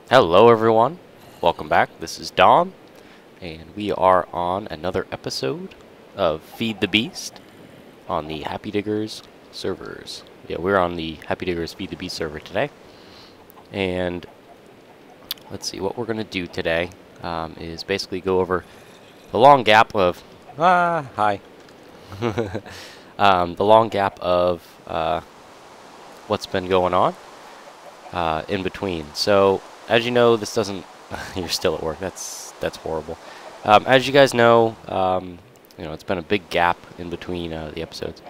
Hello everyone, welcome back. This is Dom, and we are on another episode of Feed the Beast on the HappyDiggers servers. Yeah, we're on the HappyDiggers Feed the Beast server today, and let's see, what we're going to do today is basically go over the long gap of... hi. The long gap of what's been going on in between. So, as you know, this doesn't... You're still at work. That's horrible. As you guys know, it's been a big gap in between the episodes.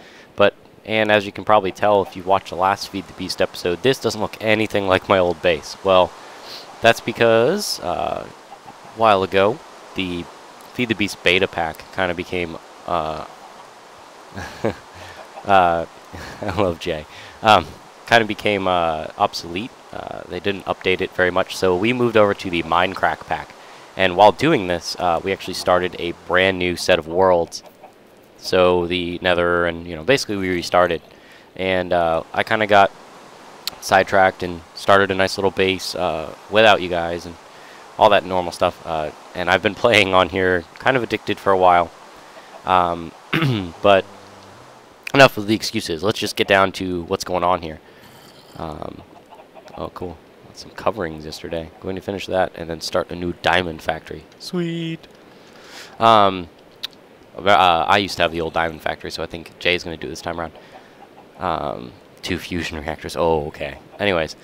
And as you can probably tell if you've watched the last Feed the Beast episode, this doesn't look anything like my old base. Well, that's because a while ago, the Feed the Beast beta pack kind of became... I love Jay. Kind of became obsolete. They didn't update it very much, so we moved over to the Minecraft pack. And while doing this, we actually started a brand new set of worlds. So the Nether, and basically we restarted. And I kind of got sidetracked and started a nice little base without you guys and all that normal stuff. And I've been playing on here, kind of addicted for a while. But enough of the excuses. Let's just get down to what's going on here. Oh, cool. Got some coverings yesterday. Going to finish that and then start a new diamond factory. Sweet. I used to have the old diamond factory, so I think Jay's going to do it this time around. 2 fusion reactors. Oh, okay. Anyways,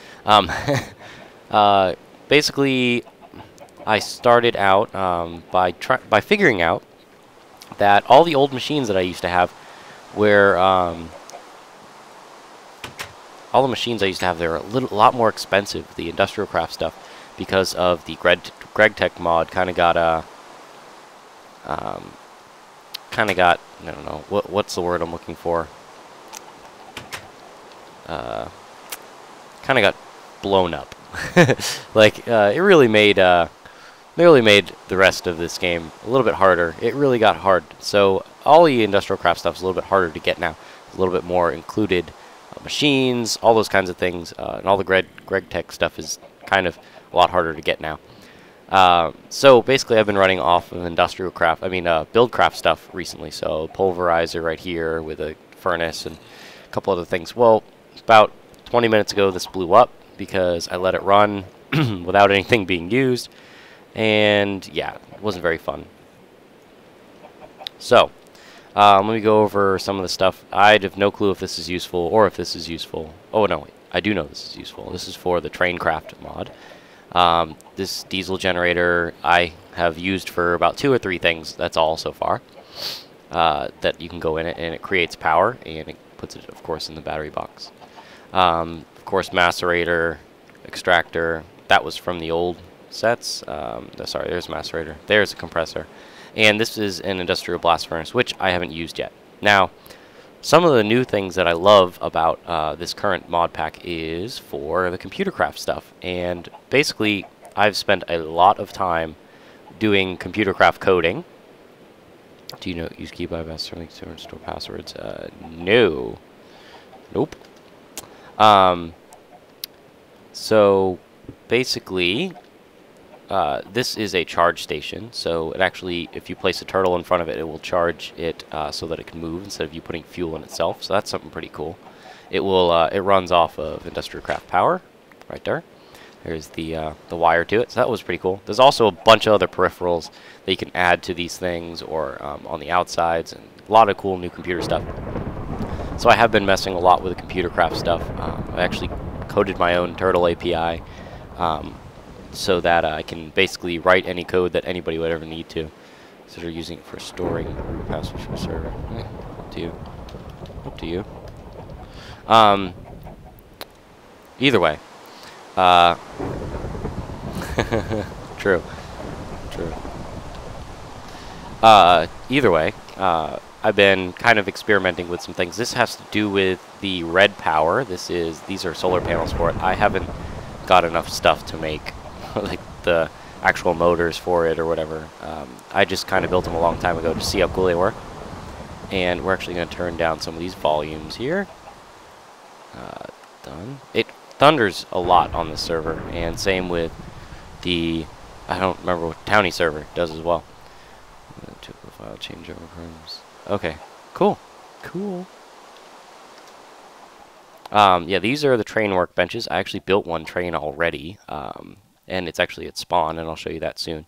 basically, I started out by figuring out that all the old machines that I used to have where all the machines I used to have, they're a lot more expensive, the industrial craft stuff, because of the GregTech mod kind of got I don't know, what's the word I'm looking for? Kind of got blown up. Like, it really made the rest of this game a little bit harder. It really got hard. So all the industrial craft stuff is a little bit harder to get now. It's a little bit more included machines, all those kinds of things, and all the GregTech stuff is kind of a lot harder to get now. So basically, I've been running off of BuildCraft stuff recently. So pulverizer right here with a furnace and a couple other things. Well, about 20 minutes ago, this blew up because I let it run without anything being used. And yeah, it wasn't very fun. So, let me go over some of the stuff. I have no clue if this is useful or if this is useful. Oh, no, wait. I do know this is useful. This is for the Traincraft mod. This diesel generator I have used for about 2 or 3 things. That's all so far. That you can go in it, and it creates power, and it puts it, of course, in the battery box. Of course, macerator, extractor. That was from the old sets. Sorry, there's a macerator. There's a compressor. And this is an industrial blast furnace, which I haven't used yet. Now, some of the new things that I love about this current mod pack is for the computer craft stuff. And basically, I've spent a lot of time doing computer craft coding. Do you know use key by master link to store passwords? No. Nope. So basically, this is a charge station, so it actually, if you place a turtle in front of it, it will charge it so that it can move instead of you putting fuel in itself. So that's something pretty cool. It will it runs off of industrial craft power, right there. There's the wire to it, so that was pretty cool. There's also a bunch of other peripherals that you can add to these things, or on the outsides, and a lot of cool new computer stuff. So I have been messing a lot with the computer craft stuff. I actually coded my own turtle API. So that I can basically write any code that anybody would ever need to. So they're using it for storing root passwords for a server. Up to you. Up to you. Either way. True. True. Either way, I've been kind of experimenting with some things. This has to do with the red power. These are solar panels for it. I haven't got enough stuff to make like the actual motors for it or whatever. I just kind of built them a long time ago to see how cool they were. And we're actually going to turn down some of these volumes here. Done. It thunders a lot on the server, and same with the, I don't remember what Townie server does as well. Typical file changeover programs. Okay, cool, cool. Yeah, these are the train workbenches. I actually built one train already, and it's actually at spawn, and I'll show you that soon.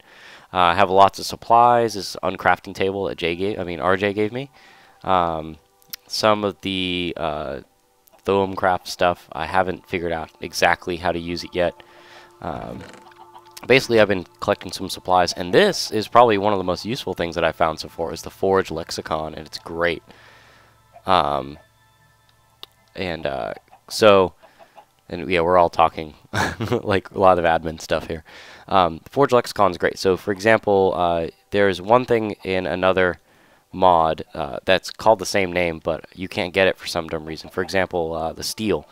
I have lots of supplies. This uncrafting table that RJ gave me. Some of the Thoumcraft stuff, I haven't figured out exactly how to use it yet. Basically, I've been collecting some supplies, and this is probably one of the most useful things that I found so far, is the Forge Lexicon, and it's great. And yeah, we're all talking like a lot of admin stuff here. Forge Lexicon is great. So, for example, there's one thing in another mod that's called the same name, but you can't get it for some dumb reason. For example, the steel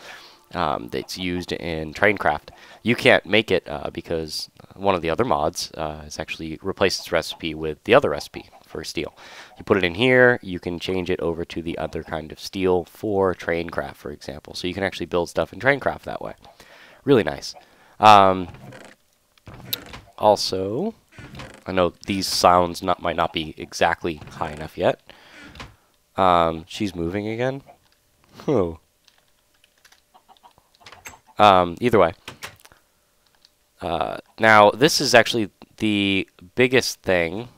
that's used in Traincraft. You can't make it because one of the other mods has actually replaced its recipe with the other recipe for steel. You put it in here, you can change it over to the other kind of steel for Traincraft, for example. So you can actually build stuff in Traincraft that way. Really nice. Also, I know these sounds might not be exactly high enough yet. She's moving again. Oh. Either way. Now, this is actually the biggest thing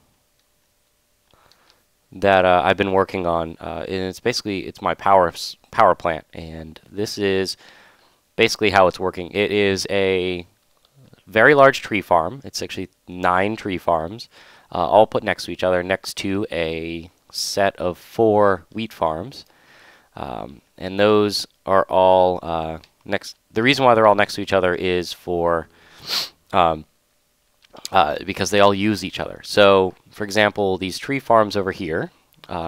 that I've been working on, and it's my power plant, and this is basically how it's working. It is a very large tree farm. It's actually 9 tree farms, all put next to each other, next to a set of 4 wheat farms, and those are all next. The reason why they're all next to each other is for because they all use each other. So, for example, these tree farms over here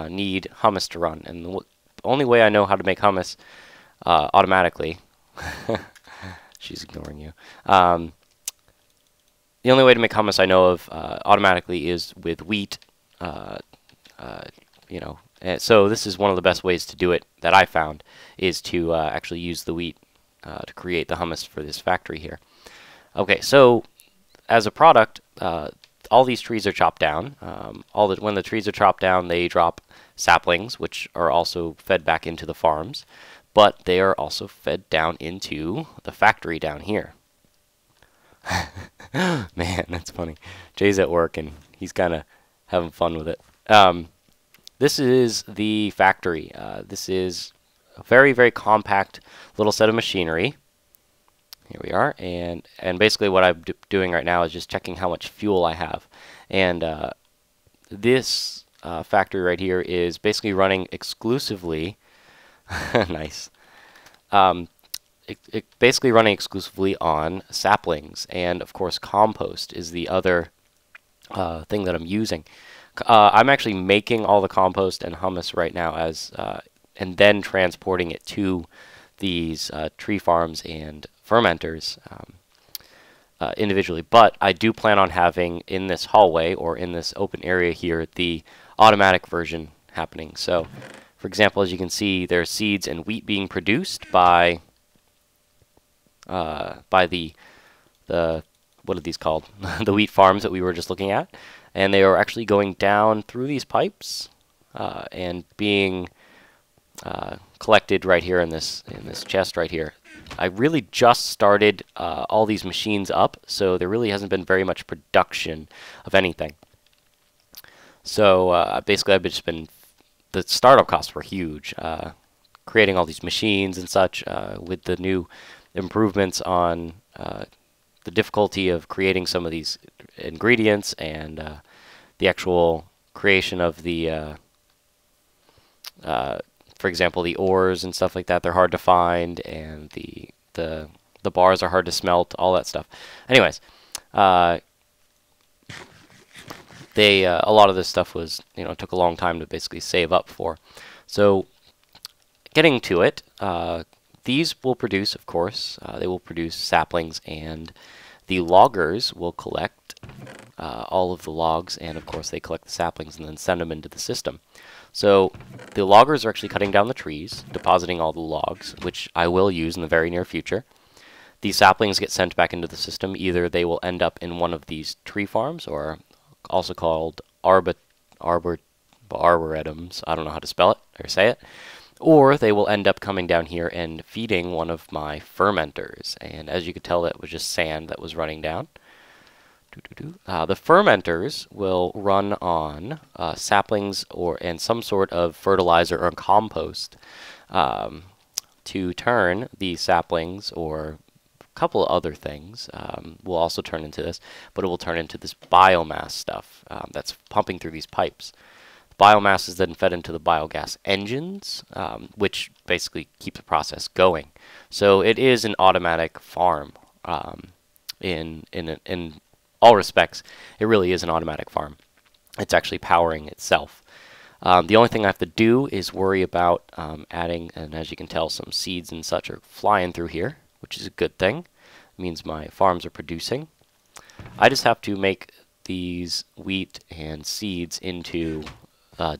need hummus to run, and the only way I know how to make hummus automatically, she's ignoring you. The only way to make hummus I know of automatically is with wheat. You know, so this is one of the best ways to do it that I found, is to actually use the wheat to create the hummus for this factory here. Okay, so as a product, all these trees are chopped down. When the trees are chopped down, they drop saplings, which are also fed back into the farms, but they are also fed down into the factory down here. Man, that's funny. Jay's at work, and he's kind of having fun with it. This is the factory. This is a very, very compact little set of machinery. Here we are, and basically what I'm doing right now is just checking how much fuel I have. And this factory right here is basically running exclusively nice. Basically running exclusively on saplings, and of course compost is the other thing that I'm using. I'm actually making all the compost and hummus right now and then transporting it to these tree farms and fermenters individually. But I do plan on having in this hallway or in this open area here the automatic version happening. So, for example, as you can see, there's seeds and wheat being produced by the what are these called? The wheat farms that we were just looking at, and they are actually going down through these pipes and being collected right here in this chest right here. I really just started all these machines up, so there really hasn't been very much production of anything. So basically, the startup costs were huge, creating all these machines and such. With the new improvements on the difficulty of creating some of these ingredients and the actual creation of the for example, the ores and stuff like that, they're hard to find, and the bars are hard to smelt, all that stuff. Anyways, a lot of this stuff was, took a long time to basically save up for. So, getting to it, these will produce, of course, they will produce saplings, and the loggers will collect all of the logs, and of course they collect the saplings and then send them into the system. So the loggers are actually cutting down the trees, depositing all the logs, which I will use in the very near future. These saplings get sent back into the system. Either they will end up in one of these tree farms, or also called arboretums. I don't know how to spell it or say it. Or they will end up coming down here and feeding one of my fermenters. And as you could tell, that was just sand that was running down. The fermenters will run on saplings and some sort of fertilizer or compost to turn the saplings, or a couple of other things will also turn into this, but it will turn into this biomass stuff that's pumping through these pipes. The biomass is then fed into the biogas engines, which basically keep the process going. So it is an automatic farm in all respects. It really is an automatic farm. It's actually powering itself. The only thing I have to do is worry about adding, and as you can tell, some seeds and such are flying through here, which is a good thing. It means my farms are producing. I just have to make these wheat and seeds into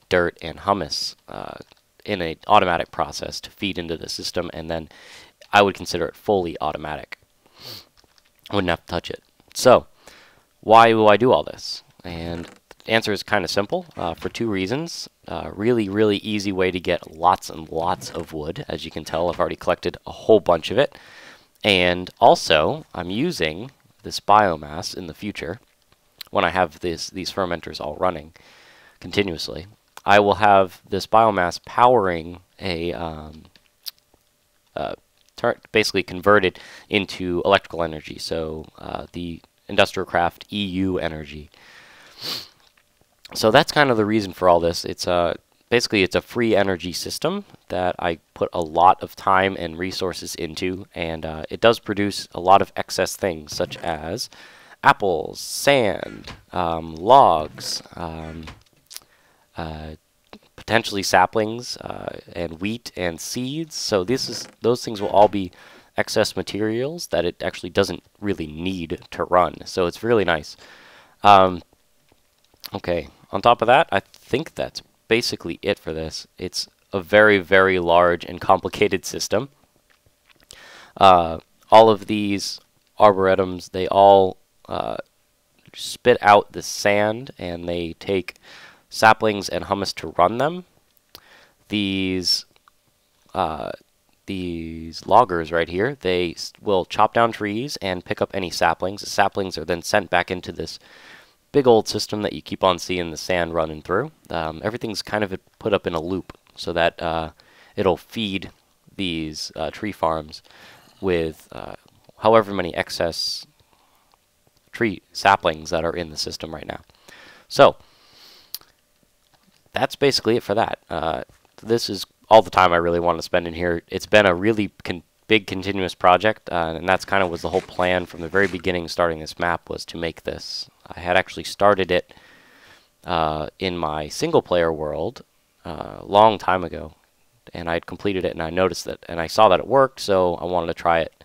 dirt and humus in an automatic process to feed into the system, and then I would consider it fully automatic. I wouldn't have to touch it. So, why do I do all this? And the answer is kind of simple, for two reasons. Really, really easy way to get lots and lots of wood. As you can tell, I've already collected a whole bunch of it. And also, I'm using this biomass in the future, when I have these fermenters all running continuously. I will have this biomass powering a basically converted into electrical energy, so the Industrial Craft EU energy. So that's kind of the reason for all this. It's basically it's a free energy system that I put a lot of time and resources into, and it does produce a lot of excess things such as apples, sand, logs, potentially saplings, and wheat and seeds. So those things will all be excess materials that it actually doesn't really need to run. So it's really nice. Okay, on top of that, I think that's basically it for this. It's a very, very large and complicated system. All of these arboretums, they all spit out the sand, and they take saplings and humus to run them. These loggers right here, they will chop down trees and pick up any saplings. The saplings are then sent back into this big old system that you keep on seeing the sand running through. Everything's kind of put up in a loop so that it'll feed these tree farms with however many excess tree saplings that are in the system right now. So that's basically it for that. This is all the time I really want to spend in here. It's been a really big continuous project, and that's kind of was the whole plan from the very beginning. Starting this map was to make this. I had actually started it in my single player world a long time ago, and I had completed it, and I noticed that, and I saw that it worked, so I wanted to try it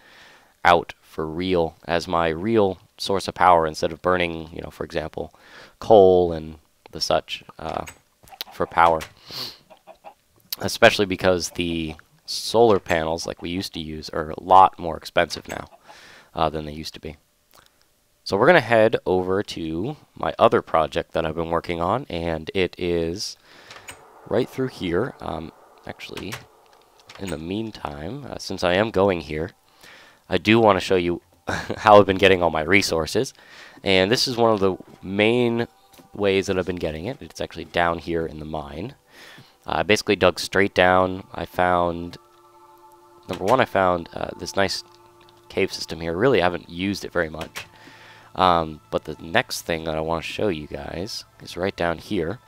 out for real as my real source of power, instead of burning, you know, for example, coal and the such for power. Especially because the solar panels, like we used to use, are a lot more expensive now than they used to be. So we're going to head over to my other project that I've been working on, and it is right through here. Actually, in the meantime, since I am going here, I do want to show you how I've been getting all my resources. And this is one of the main ways that I've been getting it. It's actually down here in the mine. I basically dug straight down. I found, number one, I found this nice cave system here. Really, I haven't used it very much. But the next thing that I want to show you guys is right down here.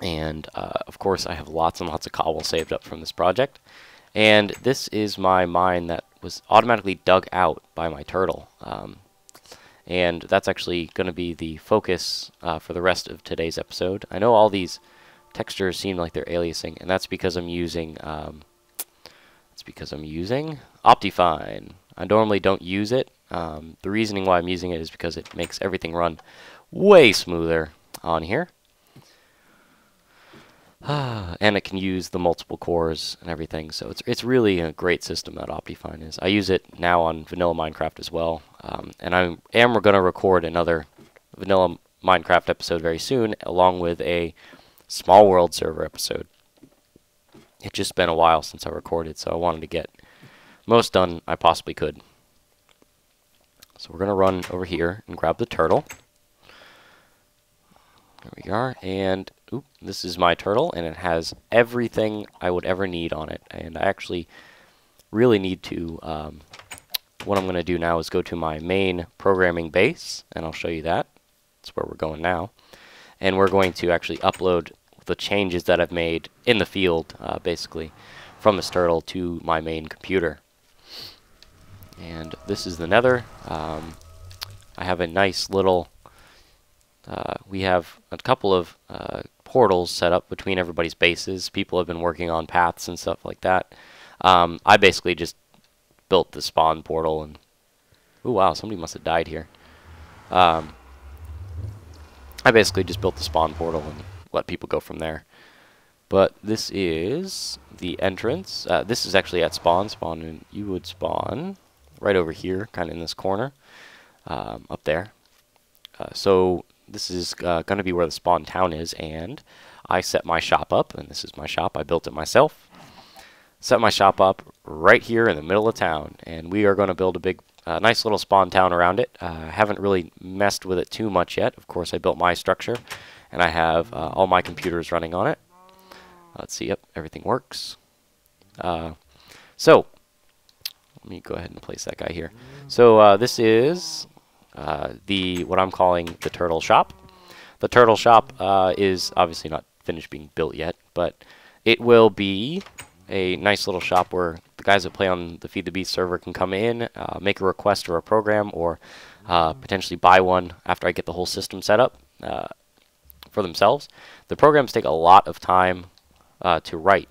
And, of course, I have lots and lots of cobble saved up from this project. And this is my mine that was automatically dug out by my turtle. And that's actually going to be the focus for the rest of today's episode. I know all these textures seem like they're aliasing, and that's because I'm using Optifine. I normally don't use it. The reasoning why I'm using it is because it makes everything run way smoother on here. And it can use the multiple cores and everything, so it's really a great system that Optifine is. I use it now on vanilla Minecraft as well, and I am going to record another vanilla Minecraft episode very soon, along with a Small World server episode. It's just been a while since I recorded, so I wanted to get most done I possibly could. So we're going to run over here and grab the turtle. There we are, and this is my turtle, and it has everything I would ever need on it. And I actually really need to, what I'm going to do now is go to my main programming base, and I'll show you that. That's where we're going now. And we're going to actually upload the changes that I've made in the field, basically, from this turtle to my main computer. And this is the nether. I have a nice little, we have a couple of portals set up between everybody's bases. People have been working on paths and stuff like that. I basically just built the spawn portal, and oh wow, somebody must have died here. I basically just built the spawn portal and let people go from there. But this is the entrance. This is actually at spawn. And you would spawn right over here, kind of in this corner, up there. So this is going to be where the spawn town is, and I set my shop up, and this is my shop. I built it myself. Set my shop up right here in the middle of town, and we are going to build a big, nice little spawn town around it. I haven't really messed with it too much yet. Of course, I built my structure, and I have all my computers running on it. Let's see, yep, everything works. So, let me go ahead and place that guy here. So, this is what I'm calling the turtle shop. The turtle shop is obviously not finished being built yet, but it will be a nice little shop where the guys that play on the Feed the Beast server can come in, make a request for a program, or potentially buy one after I get the whole system set up for themselves. The programs take a lot of time to write.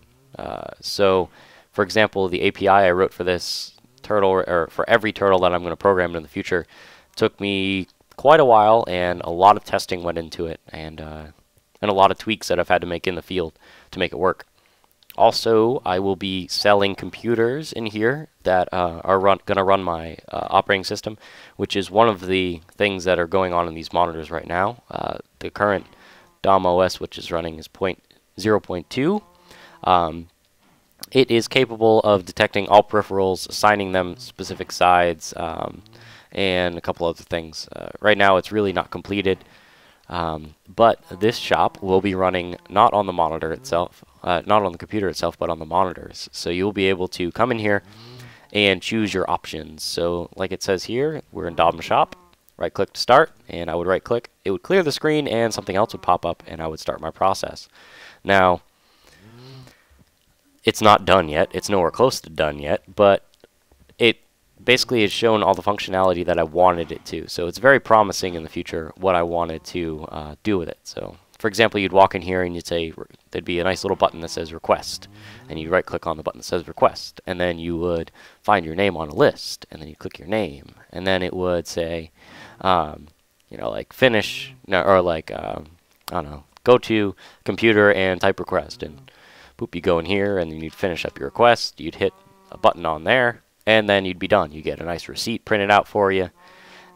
So, for example, the API I wrote for this turtle, or for every turtle that I'm going to program in the future, took me quite a while, and a lot of testing went into it, and a lot of tweaks that I've had to make in the field to make it work. Also, I will be selling computers in here that are going to run my operating system, which is one of the things that are going on in these monitors right now. The current DOM OS, which is running, is 0.2. It is capable of detecting all peripherals, assigning them specific sides, and a couple other things. Right now, it's really not completed. But this shop will be running not on the monitor itself, not on the computer itself, but on the monitors. So you'll be able to come in here and choose your options. So like it says here, we're in DOM shop. Right click to start, and I would right click. It would clear the screen, and something else would pop up, and I would start my process. Now, it's not done yet. It's nowhere close to done yet, but it basically has shown all the functionality that I wanted it to. So it's very promising in the future what I wanted to do with it. So, for example, you'd walk in here and you'd say there'd be a nice little button that says request, and you'd right click on the button that says request, and then you would find your name on a list, and then you click your name, and then it would say, you know, like finish, no, or like, I don't know, go to computer and type request, and boop, you go in here, and then you'd finish up your request, you'd hit a button on there, and then you'd be done. You get a nice receipt printed out for you,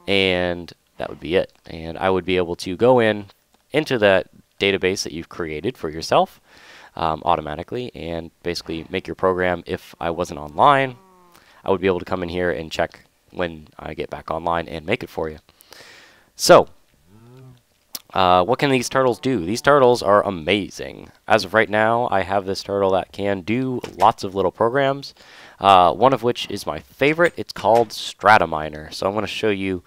and that would be it. And I would be able to go into that database that you've created for yourself automatically, and basically make your program. If I wasn't online, I would be able to come in here and check when I get back online and make it for you. So, what can these turtles do? These turtles are amazing. As of right now, I have this turtle that can do lots of little programs. One of which is my favorite. It's called Strataminer. So I'm going to show you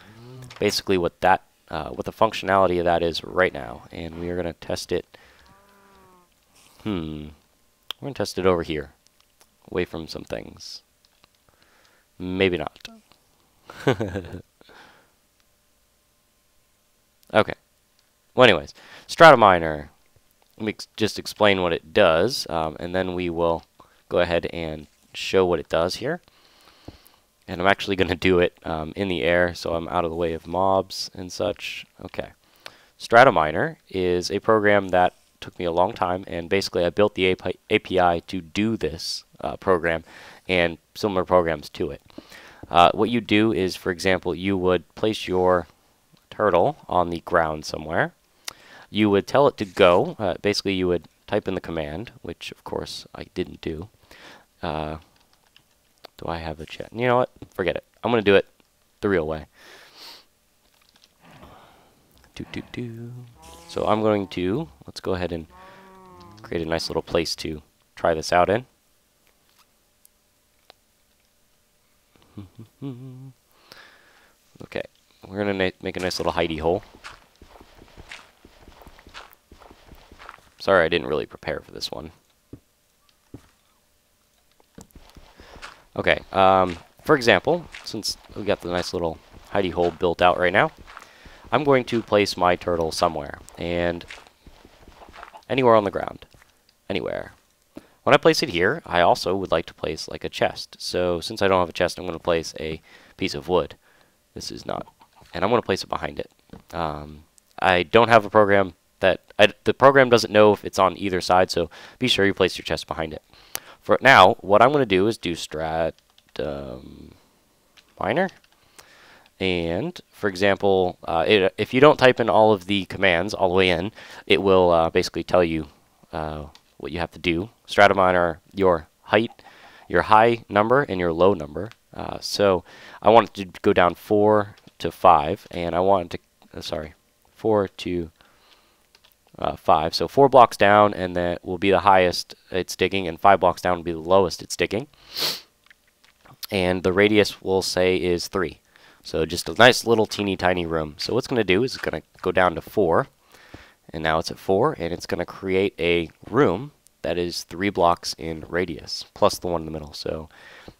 basically what the functionality of that is right now, and we are going to test it. We're going to test it over here, away from some things. Maybe not. Okay. Well, anyways, Strataminer. Let me just explain what it does, and then we will go ahead and show what it does here. And I'm actually going to do it in the air, so I'm out of the way of mobs and such. Okay. Strataminer is a program that took me a long time, and basically I built the API to do this program and similar programs to it. What you do is, for example, you would place your turtle on the ground somewhere. You would tell it to go. Basically, you would type in the command, which of course I didn't do. Do I have a chat? You know what? Forget it. I'm going to do it the real way. So I'm going to, let's go ahead and create a nice little place to try this out in. Okay, we're going to make a nice little hidey hole. Sorry, I didn't really prepare for this one. Okay, for example, since we got the nice little hidey hole built out right now, I'm going to place my turtle somewhere, and anywhere on the ground, anywhere. When I place it here, I also would like to place like a chest. So since I don't have a chest, I'm going to place a piece of wood. This is not, and I'm going to place it behind it. I don't have a program that, the program doesn't know if it's on either side, so be sure you place your chest behind it. For now, what I'm going to do is do strat minor. And, for example, if you don't type in all of the commands all the way in, it will basically tell you what you have to do. Strataminer your height, your high number, and your low number. So I want it to go down 4 to 5, and I want it to, 4 to 5. So 4 blocks down, and that will be the highest it's digging, and 5 blocks down will be the lowest it's digging. And the radius we'll say is 3. So just a nice little teeny tiny room. So what's going to do is it's going to go down to 4, and now it's at 4, and it's going to create a room that is 3 blocks in radius, plus the one in the middle. So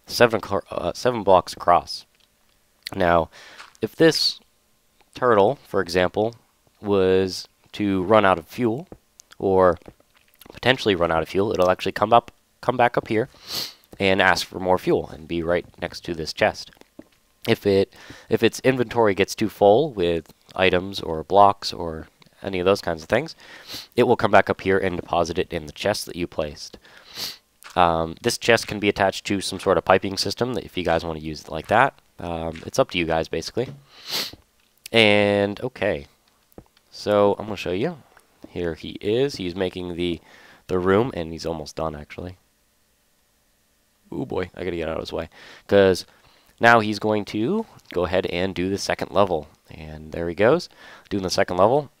7 blocks across. Now, if this turtle, for example, was to run out of fuel, or potentially run out of fuel, it'll actually come back up here and ask for more fuel and be right next to this chest. If its inventory gets too full with items or blocks or any of those kinds of things, it will come back up here and deposit it in the chest that you placed. This chest can be attached to some sort of piping system if you guys want to use it like that. It's up to you guys, basically. And, okay. So, I'm going to show you. Here he is. He's making the room, and he's almost done, actually. Ooh, boy. I got to get out of his way. Because now he's going to go ahead and do the second level. And there he goes, doing the second level.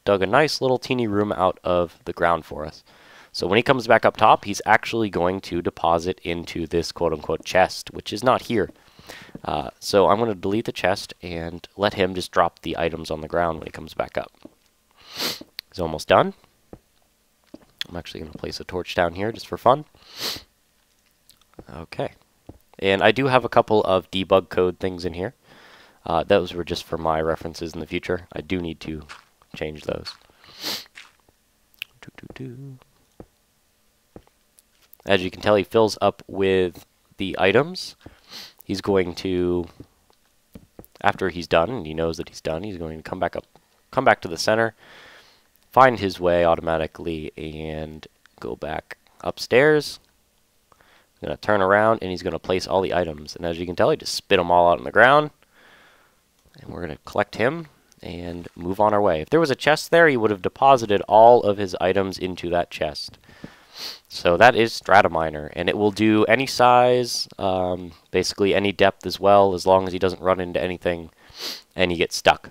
Dug a nice little teeny room out of the ground for us. So when he comes back up top, he's actually going to deposit into this quote-unquote chest, which is not here. So I'm going to delete the chest and let him just drop the items on the ground when he comes back up. He's almost done. I'm actually going to place a torch down here just for fun. Okay. And I do have a couple of debug code things in here. Those were just for my references in the future. I do need to change those. As you can tell, he fills up with the items. He's going to, after he's done, and he knows that he's done, he's going to come back to the center, find his way automatically, and go back upstairs. He's going to turn around, and he's going to place all the items. And as you can tell, he just spit them all out on the ground. And we're going to collect him and move on our way. If there was a chest there, he would have deposited all of his items into that chest. So that is Strataminer, and it will do any size, basically any depth as well, as long as he doesn't run into anything and he gets stuck.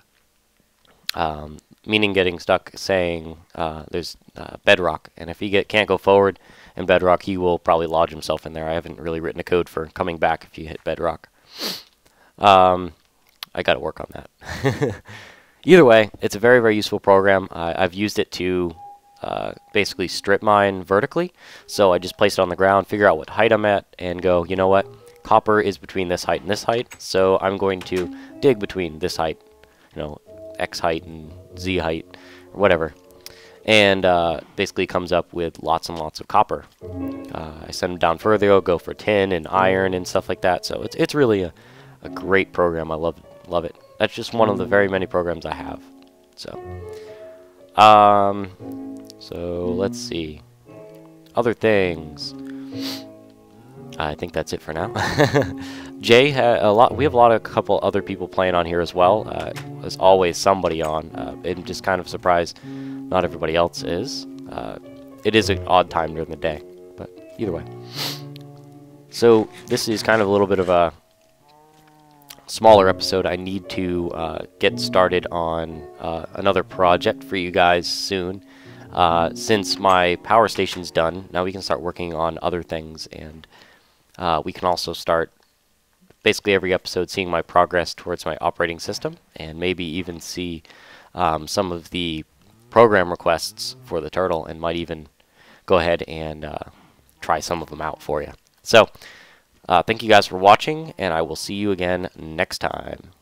Meaning getting stuck, saying there's bedrock, and if he can't go forward in bedrock, he will probably lodge himself in there. I haven't really written a code for coming back if you hit bedrock. I got to work on that. Either way, it's a very, very useful program. I've used it to basically strip mine vertically. So I just place it on the ground, figure out what height I'm at, and go, you know what? Copper is between this height and this height, so I'm going to dig between this height, you know, X height and Z height, or whatever. And basically comes up with lots and lots of copper. I send them down further, I'll go for tin and iron and stuff like that. So it's really a great program. I love it. That's just one of the very many programs I have. So, So let's see. Other things. I think that's it for now. Jay had a lot. We have a couple other people playing on here as well. There's always somebody on. I'm just kind of surprised not everybody else is. It is an odd time during the day, but either way. So this is kind of a little bit of a smaller episode. I need to get started on another project for you guys soon. Since my power station's done, now we can start working on other things, and we can also start basically every episode seeing my progress towards my operating system, and maybe even see some of the program requests for the turtle, and might even go ahead and try some of them out for you. So thank you guys for watching, and I will see you again next time.